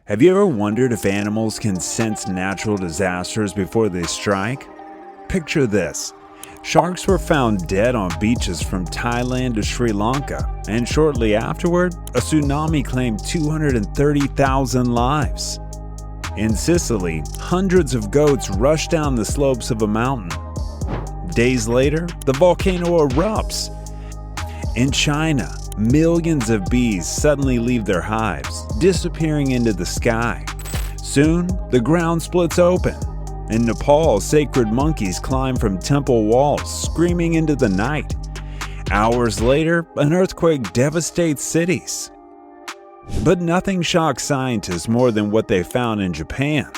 Have you ever wondered if animals can sense natural disasters before they strike? Picture this. Sharks were found dead on beaches from Thailand to Sri Lanka, and shortly afterward, a tsunami claimed 230,000 lives. In Sicily, hundreds of goats rushed down the slopes of a mountain. Days later, the volcano erupts. In China, millions of bees suddenly leave their hives, disappearing into the sky. Soon, the ground splits open. In Nepal, sacred monkeys climb from temple walls, screaming into the night. Hours later, an earthquake devastates cities. But nothing shocks scientists more than what they found in Japan.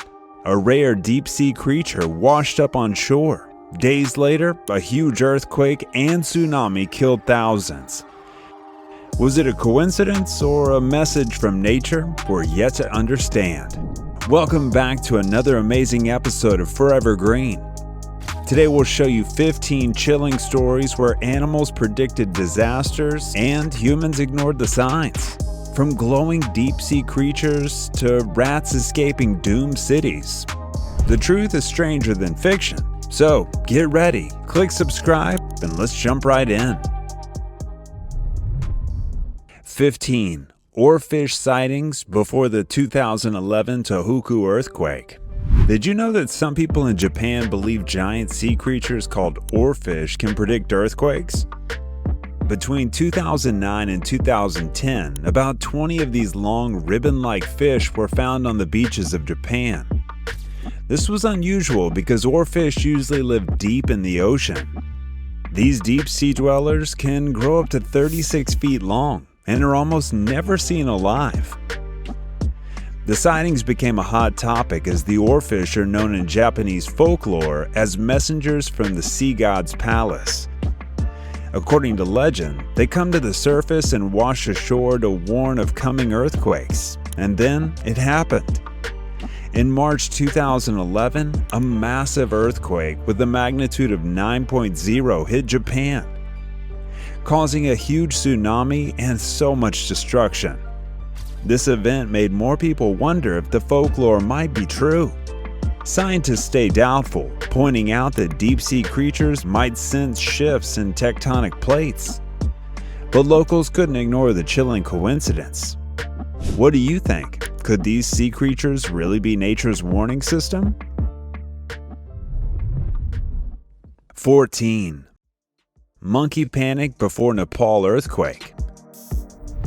A rare deep-sea creature washed up on shore. Days later, a huge earthquake and tsunami killed thousands. Was it a coincidence or a message from nature? We're yet to understand. Welcome back to another amazing episode of Forever Green. Today we'll show you 15 chilling stories where animals predicted disasters and humans ignored the signs. From glowing deep-sea creatures to rats escaping doomed cities. The truth is stranger than fiction. So, get ready, click subscribe, and let's jump right in. 15. Orfish sightings before the 2011 Tohoku earthquake. Did you know that some people in Japan believe giant sea creatures called Orfish can predict earthquakes? Between 2009 and 2010, about 20 of these long ribbon-like fish were found on the beaches of Japan. This was unusual because oarfish usually live deep in the ocean. These deep sea dwellers can grow up to 36 feet long and are almost never seen alive. The sightings became a hot topic as the oarfish are known in Japanese folklore as messengers from the sea god's palace. According to legend, they come to the surface and wash ashore to warn of coming earthquakes, and then it happened. In March 2011, a massive earthquake with a magnitude of 9.0 hit Japan, causing a huge tsunami and so much destruction. This event made more people wonder if the folklore might be true. Scientists stay doubtful, pointing out that deep-sea creatures might sense shifts in tectonic plates. But locals couldn't ignore the chilling coincidence. What do you think? Could these sea creatures really be nature's warning system? 14. Monkey panic before Nepal earthquake.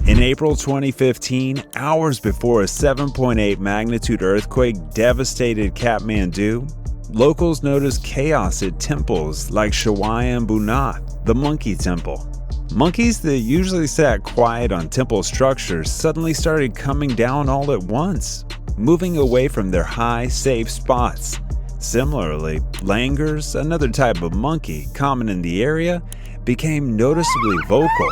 In April 2015, hours before a 7.8 magnitude earthquake devastated Kathmandu, locals noticed chaos at temples like Sichuan Bunath, the monkey temple. Monkeys that usually sat quiet on temple structures suddenly started coming down all at once, moving away from their high, safe spots. Similarly, langurs, another type of monkey common in the area, became noticeably vocal.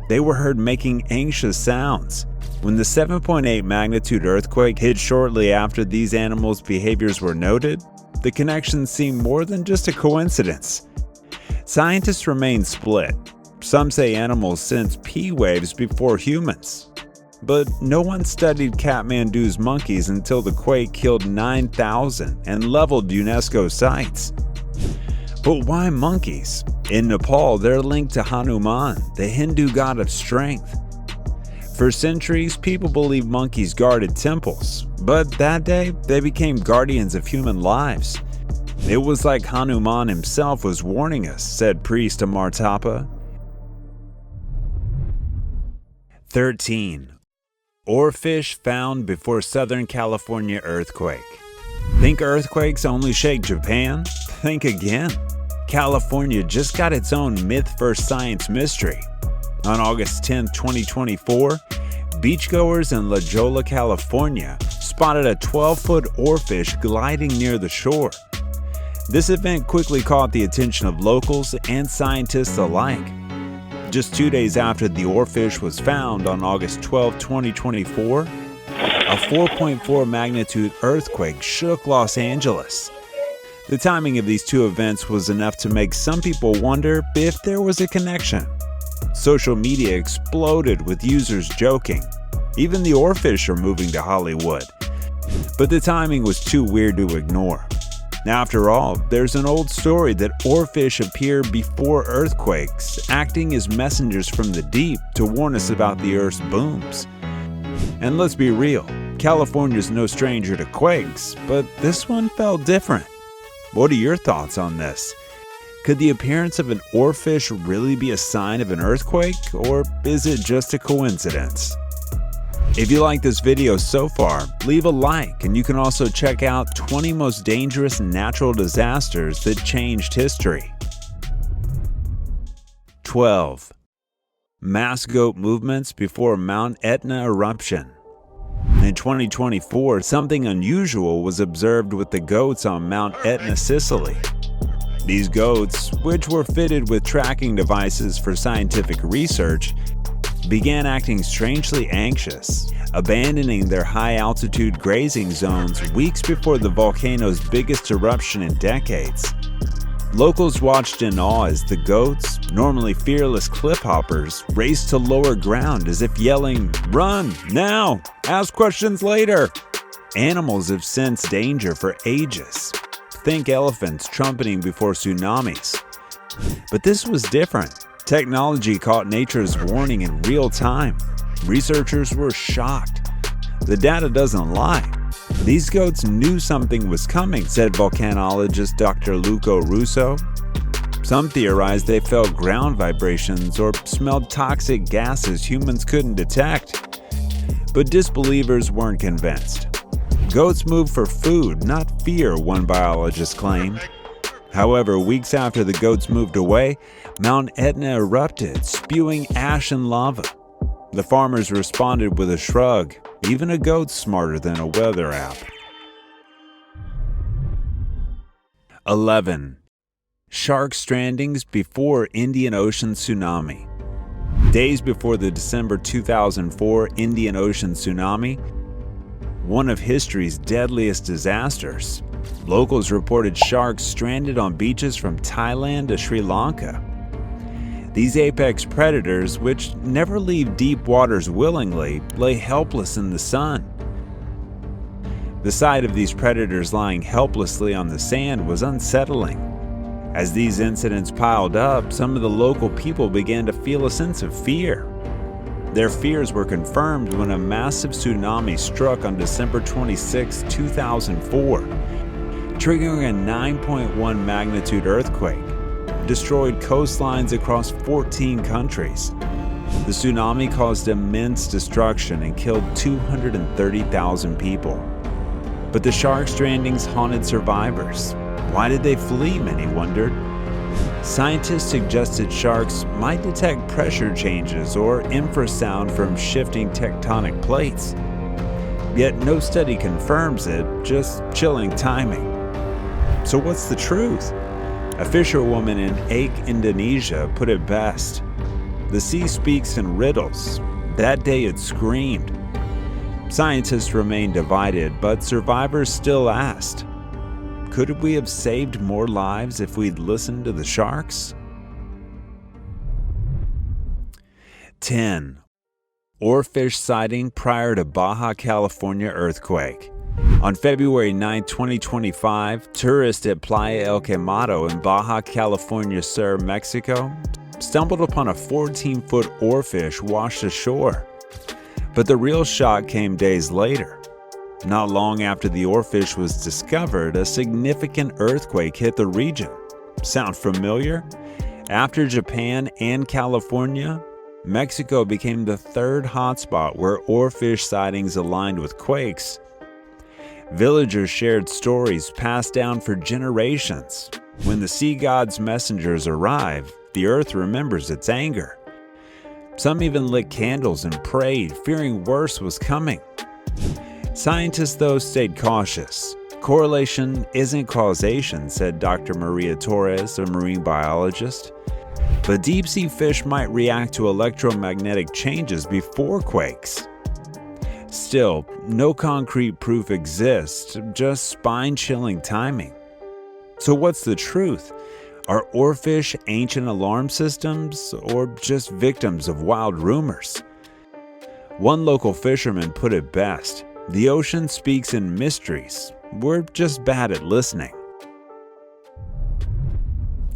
They were heard making anxious sounds. When the 7.8 magnitude earthquake hit shortly after these animals' behaviors were noted, the connection seemed more than just a coincidence. Scientists remain split. Some say animals sense P waves before humans. But no one studied Kathmandu's monkeys until the quake killed 9,000 and leveled UNESCO sites. But why monkeys? In Nepal, they're linked to Hanuman, the Hindu god of strength. For centuries, people believed monkeys guarded temples, but that day, they became guardians of human lives. It was like Hanuman himself was warning us, said priest Amar Thapa. 13. Orfish found before Southern California earthquake. Think earthquakes only shake Japan? Think again. California just got its own myth versus science mystery. On August 10, 2024, beachgoers in La Jolla, California spotted a 12-foot oarfish gliding near the shore. This event quickly caught the attention of locals and scientists alike. Just 2 days after the oarfish was found on August 12, 2024, a 4.4 magnitude earthquake shook Los Angeles. The timing of these two events was enough to make some people wonder if there was a connection. Social media exploded with users joking, Even the Orfish are moving to Hollywood. But the timing was too weird to ignore. After all, there's an old story that Orfish appear before earthquakes, acting as messengers from the deep to warn us about the Earth's booms. And let's be real, California's no stranger to quakes, but this one felt different. What are your thoughts on this? Could the appearance of an Orfish really be a sign of an earthquake, or is it just a coincidence? If you like this video so far, leave a like, and you can also check out 20 most dangerous natural disasters that changed history. 12. Mass goat movements before Mount Etna eruption. In 2024, something unusual was observed with the goats on Mount Etna, Sicily. These goats, which were fitted with tracking devices for scientific research, began acting strangely anxious, abandoning their high-altitude grazing zones weeks before the volcano's biggest eruption in decades. Locals watched in awe as the goats, normally fearless cliff hoppers, raced to lower ground as if yelling, "Run, now! Ask questions later!" Animals have sensed danger for ages. Think elephants trumpeting before tsunamis. But this was different. Technology caught nature's warning in real time. Researchers were shocked. The data doesn't lie. These goats knew something was coming, said volcanologist Dr. Luca Russo. Some theorized they felt ground vibrations or smelled toxic gases humans couldn't detect. But disbelievers weren't convinced. Goats move for food, not fear, one biologist claimed. However, weeks after the goats moved away, Mount Etna erupted, spewing ash and lava. The farmers responded with a shrug, even a goat smarter than a weather app. 11. Shark strandings before Indian Ocean tsunami. Days before the December 2004 Indian Ocean tsunami, one of history's deadliest disasters, locals reported sharks stranded on beaches from Thailand to Sri Lanka. These apex predators, which never leave deep waters willingly, lay helpless in the sun. The sight of these predators lying helplessly on the sand was unsettling. As these incidents piled up, some of the local people began to feel a sense of fear. Their fears were confirmed when a massive tsunami struck on December 26, 2004, triggering a 9.1 magnitude earthquake, destroyed coastlines across 14 countries. The tsunami caused immense destruction and killed 230,000 people. But the shark strandings haunted survivors. Why did they flee, many wondered. Scientists suggested sharks might detect pressure changes or infrasound from shifting tectonic plates. Yet no study confirms it, just chilling timing. So what's the truth? A fisherwoman in Aceh, Indonesia put it best. The sea speaks in riddles. That day it screamed. Scientists remain divided, but survivors still asked, could we have saved more lives if we'd listened to the sharks? 10. Orfish sighting prior to Baja California earthquake. On February 9, 2025, tourists at Playa El Quemado in Baja California Sur, Mexico, stumbled upon a 14-foot oarfish washed ashore. But the real shock came days later. Not long after the oarfish was discovered, a significant earthquake hit the region. Sound familiar? After Japan and California, Mexico became the third hotspot where oarfish sightings aligned with quakes. Villagers shared stories passed down for generations. When the sea god's messengers arrive, the earth remembers its anger. Some even lit candles and prayed, fearing worse was coming. Scientists, though, stayed cautious. Correlation isn't causation, said Dr. Maria Torres, a marine biologist. But deep-sea fish might react to electromagnetic changes before quakes. Still, no concrete proof exists, just spine-chilling timing. So what's the truth? Are oarfish ancient alarm systems, or just victims of wild rumors? One local fisherman put it best: "The ocean speaks in mysteries. We're just bad at listening."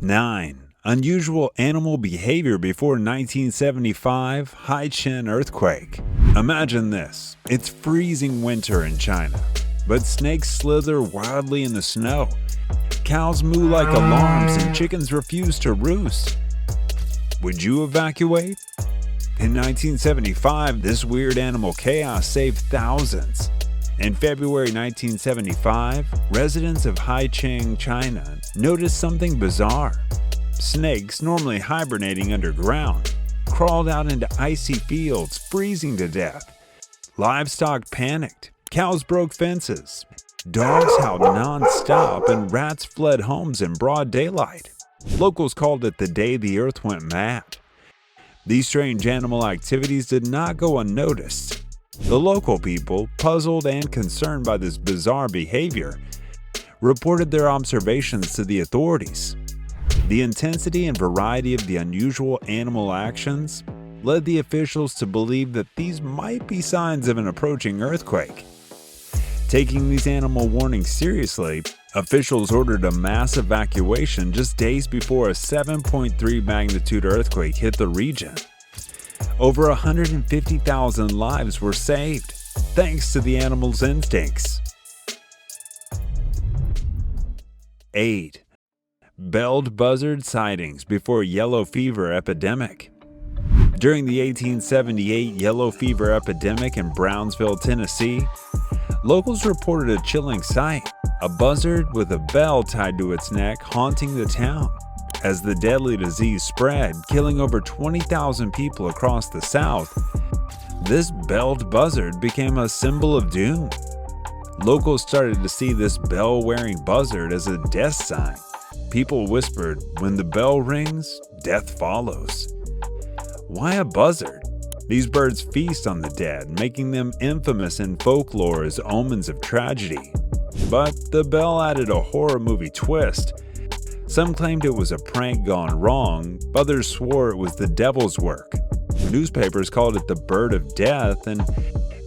9. Unusual animal behavior before 1975 Haichen earthquake. Imagine this. It's freezing winter in China, but snakes slither wildly in the snow. Cows moo like alarms and chickens refuse to roost. Would you evacuate? In 1975, this weird animal chaos saved thousands. In February 1975, residents of Haicheng, China, noticed something bizarre. Snakes, normally hibernating underground, crawled out into icy fields, freezing to death. Livestock panicked. Cows broke fences. Dogs howled non-stop, and rats fled homes in broad daylight. Locals called it the day the earth went mad. These strange animal activities did not go unnoticed. The local people, puzzled and concerned by this bizarre behavior, reported their observations to the authorities. The intensity and variety of the unusual animal actions led the officials to believe that these might be signs of an approaching earthquake. Taking these animal warnings seriously, officials ordered a mass evacuation just days before a 7.3 magnitude earthquake hit the region. Over 150,000 lives were saved, thanks to the animals' instincts. 8. Belled buzzard sightings before yellow fever epidemic. During the 1878 yellow fever epidemic in Brownsville, Tennessee, locals reported a chilling sight: a buzzard with a bell tied to its neck haunting the town. As the deadly disease spread, killing over 20,000 people across the South, this belled buzzard became a symbol of doom. Locals started to see this bell-wearing buzzard as a death sign. People whispered, "When the bell rings, death follows." Why a buzzard? These birds feast on the dead, making them infamous in folklore as omens of tragedy. But the bell added a horror movie twist. Some claimed it was a prank gone wrong, others swore it was the devil's work. Newspapers called it the bird of death, and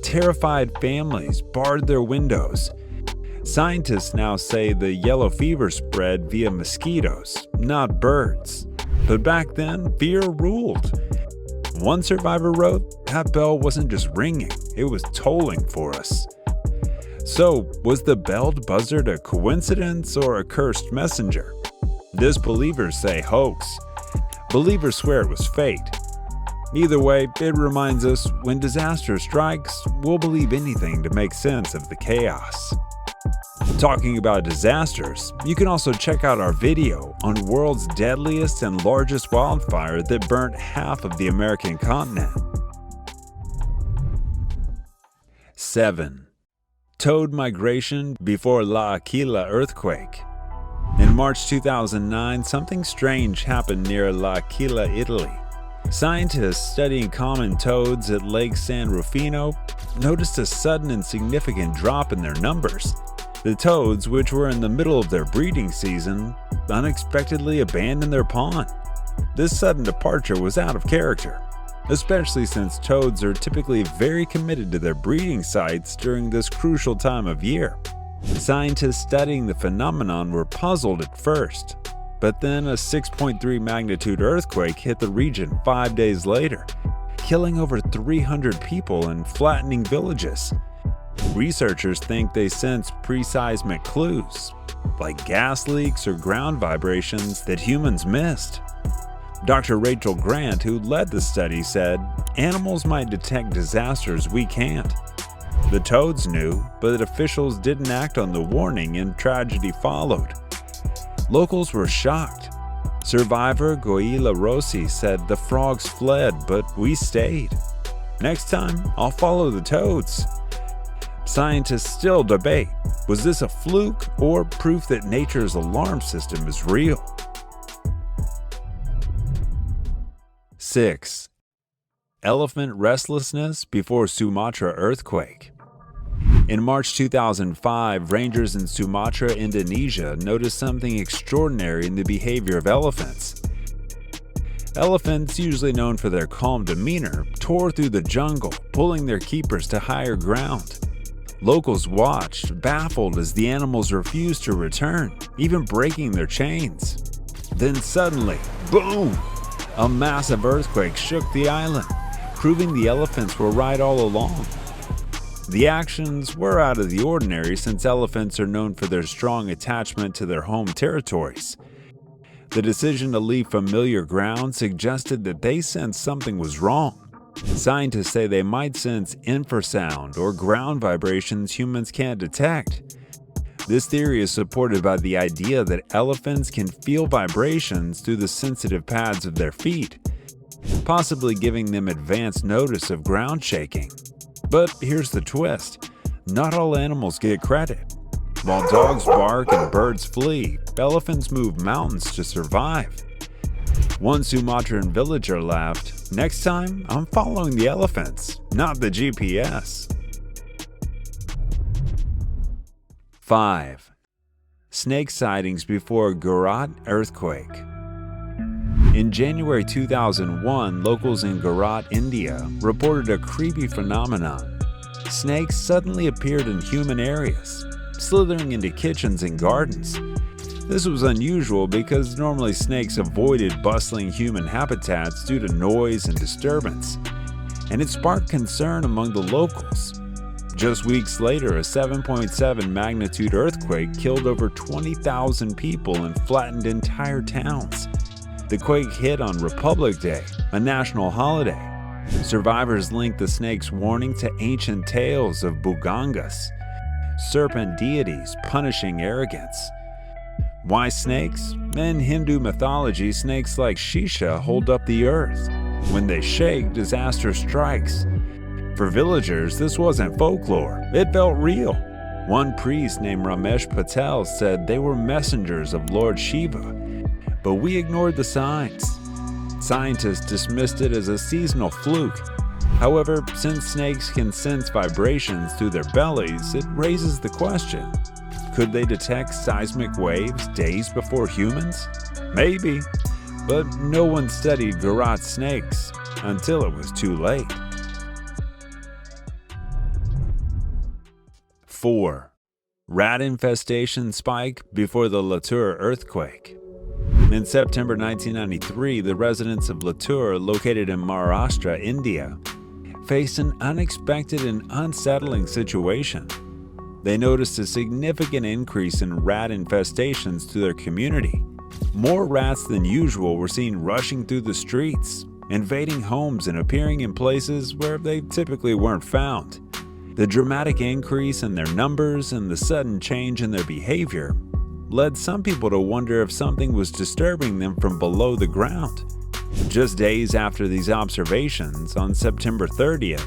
terrified families barred their windows. Scientists now say the yellow fever spread via mosquitoes, not birds. But back then, fear ruled. One survivor wrote, "That bell wasn't just ringing, it was tolling for us." So, was the belled buzzard a coincidence or a cursed messenger? Disbelievers say hoax. Believers swear it was fate. Either way, it reminds us, when disaster strikes, we'll believe anything to make sense of the chaos. Talking about disasters, you can also check out our video on world's deadliest and largest wildfire that burnt half of the American continent. 7. Toad migration before La Aquila earthquake. In March 2009, something strange happened near La Aquila, Italy. Scientists studying common toads at Lake San Rufino noticed a sudden and significant drop in their numbers. The toads, which were in the middle of their breeding season, unexpectedly abandoned their pond. This sudden departure was out of character, especially since toads are typically very committed to their breeding sites during this crucial time of year. Scientists studying the phenomenon were puzzled at first, but then a 6.3 magnitude earthquake hit the region 5 days later, killing over 300 people and flattening villages. Researchers think they sense pre-seismic clues, like gas leaks or ground vibrations that humans missed. Dr. Rachel Grant, who led the study, said, "Animals might detect disasters we can't." The toads knew, but officials didn't act on the warning and tragedy followed. Locals were shocked. Survivor Goila Rossi said, "The frogs fled, but we stayed. Next time, I'll follow the toads." Scientists still debate, was this a fluke or proof that nature's alarm system is real? 6. Elephant restlessness before Sumatra earthquake. In March 2005, rangers in Sumatra, Indonesia noticed something extraordinary in the behavior of elephants. Elephants, usually known for their calm demeanor, tore through the jungle, pulling their keepers to higher ground. Locals watched, baffled as the animals refused to return, even breaking their chains. Then suddenly, boom! A massive earthquake shook the island, proving the elephants were right all along. The actions were out of the ordinary since elephants are known for their strong attachment to their home territories. The decision to leave familiar ground suggested that they sensed something was wrong. Scientists say they might sense infrasound or ground vibrations humans can't detect. This theory is supported by the idea that elephants can feel vibrations through the sensitive pads of their feet, possibly giving them advance notice of ground shaking. But here's the twist: not all animals get credit. While dogs bark and birds flee, elephants move mountains to survive. One Sumatran villager laughed, "Next time, I'm following the elephants, not the GPS." 5. Snake sightings before Gujarat earthquake. In January 2001, locals in Gujarat, India, reported a creepy phenomenon. Snakes suddenly appeared in human areas, slithering into kitchens and gardens. This was unusual because normally snakes avoided bustling human habitats due to noise and disturbance, and it sparked concern among the locals. Just weeks later, a 7.7 magnitude earthquake killed over 20,000 people and flattened entire towns. The quake hit on Republic Day, a national holiday. Survivors linked the snake's warning to ancient tales of Bugangas, serpent deities punishing arrogance. Why snakes? In Hindu mythology, snakes like Shisha hold up the earth. When they shake, disaster strikes. For villagers, this wasn't folklore, it felt real. One priest named Ramesh Patel said they were messengers of Lord Shiva, but we ignored the signs. Scientists dismissed it as a seasonal fluke. However, since snakes can sense vibrations through their bellies, it raises the question: could they detect seismic waves days before humans? Maybe, but no one studied Gujarat snakes until it was too late. 4. Rat infestation spike before the Latur earthquake. In September 1993, the residents of Latur, located in Maharashtra, India, faced an unexpected and unsettling situation. They noticed a significant increase in rat infestations to their community. More rats than usual were seen rushing through the streets, invading homes and appearing in places where they typically weren't found. The dramatic increase in their numbers and the sudden change in their behavior led some people to wonder if something was disturbing them from below the ground. Just days after these observations, on September 30th,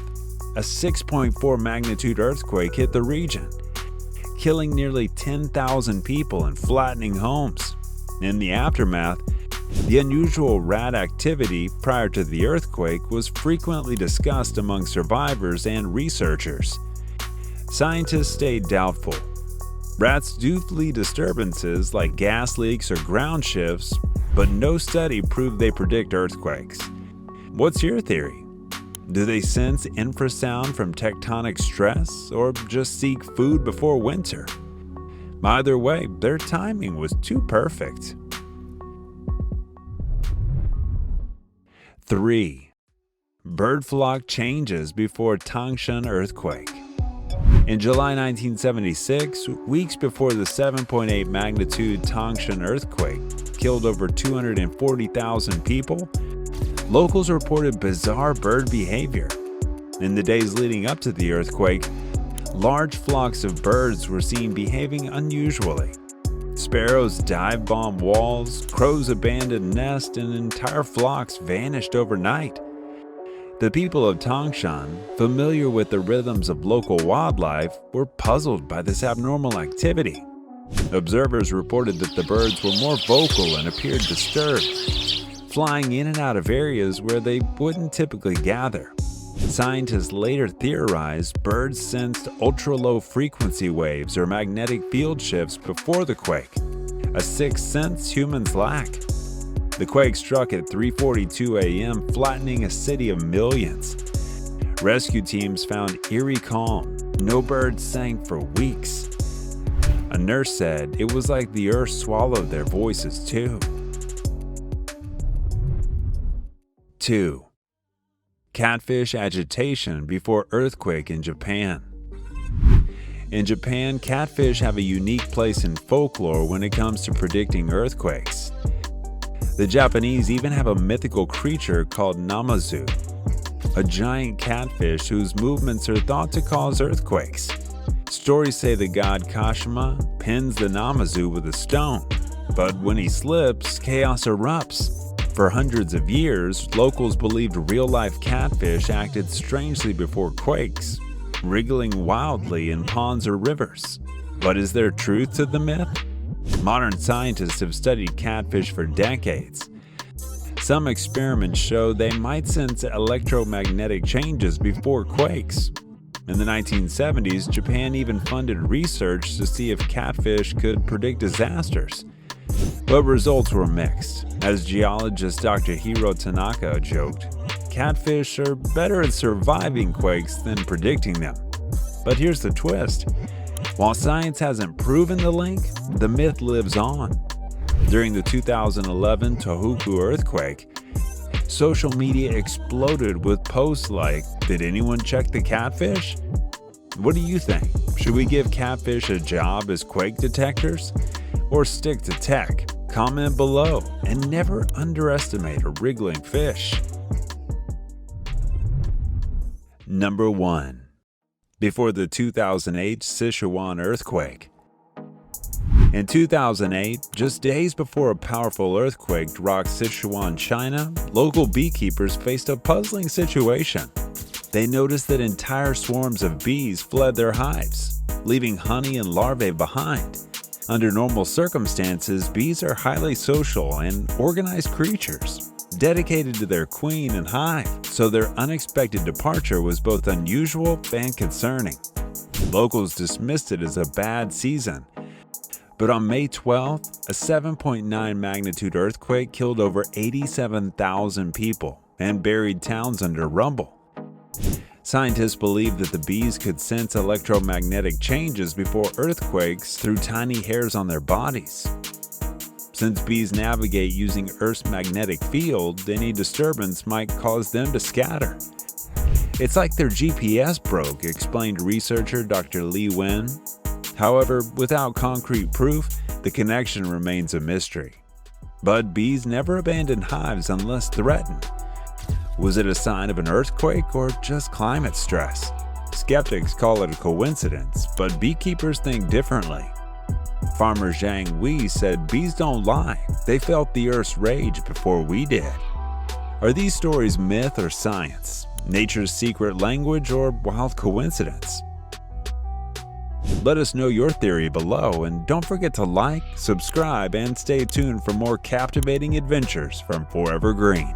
a 6.4 magnitude earthquake hit the region, killing nearly 10,000 people and flattening homes. In the aftermath, the unusual rat activity prior to the earthquake was frequently discussed among survivors and researchers. Scientists stayed doubtful. Rats do flee disturbances like gas leaks or ground shifts, but no study proved they predict earthquakes. What's your theory? Do they sense infrasound from tectonic stress or just seek food before winter? Either way, their timing was too perfect. 3. Bird flock changes before Tangshan earthquake. In July 1976, weeks before the 7.8 magnitude Tangshan earthquake killed over 240,000 people, locals reported bizarre bird behavior. In the days leading up to the earthquake, large flocks of birds were seen behaving unusually. Sparrows dive-bombed walls, crows abandoned nests, and entire flocks vanished overnight. The people of Tangshan, familiar with the rhythms of local wildlife, were puzzled by this abnormal activity. Observers reported that the birds were more vocal and appeared disturbed, flying in and out of areas where they wouldn't typically gather. Scientists later theorized birds sensed ultra-low frequency waves or magnetic field shifts before the quake, a sixth sense humans lack. The quake struck at 3:42 a.m., flattening a city of millions. Rescue teams found eerie calm. No birds sang for weeks. A nurse said it was like the earth swallowed their voices too. 2. Catfish agitation before earthquake in Japan. In Japan, catfish have a unique place in folklore when it comes to predicting earthquakes. The Japanese even have a mythical creature called namazu, a giant catfish whose movements are thought to cause earthquakes. Stories say the god Kashima pins the namazu with a stone, but when he slips, chaos erupts. For hundreds of years, locals believed real-life catfish acted strangely before quakes, wriggling wildly in ponds or rivers. But is there truth to the myth? Modern scientists have studied catfish for decades. Some experiments show they might sense electromagnetic changes before quakes. In the 1970s, Japan even funded research to see if catfish could predict disasters. But results were mixed. As geologist Dr. Hiro Tanaka joked, catfish are better at surviving quakes than predicting them. But here's the twist. While science hasn't proven the link, the myth lives on. During the 2011 Tohoku earthquake, social media exploded with posts like, "Did anyone check the catfish?" What do you think? Should we give catfish a job as quake detectors? Or stick to tech? Comment below, and never underestimate a wriggling fish. Number 1. Before the 2008 Sichuan earthquake. In 2008, just days before a powerful earthquake rocked Sichuan, China, local beekeepers faced a puzzling situation. They noticed that entire swarms of bees fled their hives, leaving honey and larvae behind. Under normal circumstances, bees are highly social and organized creatures, dedicated to their queen and hive, so their unexpected departure was both unusual and concerning. Locals dismissed it as a bad season. But on May 12th, a 7.9 magnitude earthquake killed over 87,000 people and buried towns under rubble. Scientists believe that the bees could sense electromagnetic changes before earthquakes through tiny hairs on their bodies. Since bees navigate using Earth's magnetic field, any disturbance might cause them to scatter. It's like their GPS broke, explained researcher Dr. Li Wen. However, without concrete proof, the connection remains a mystery. But bees never abandon hives unless threatened. Was it a sign of an earthquake or just climate stress? Skeptics call it a coincidence, but beekeepers think differently. Farmer Zhang Wei said bees don't lie. They felt the Earth's rage before we did. Are these stories myth or science? Nature's secret language or wild coincidence? Let us know your theory below, and don't forget to like, subscribe, and stay tuned for more captivating adventures from Forever Green.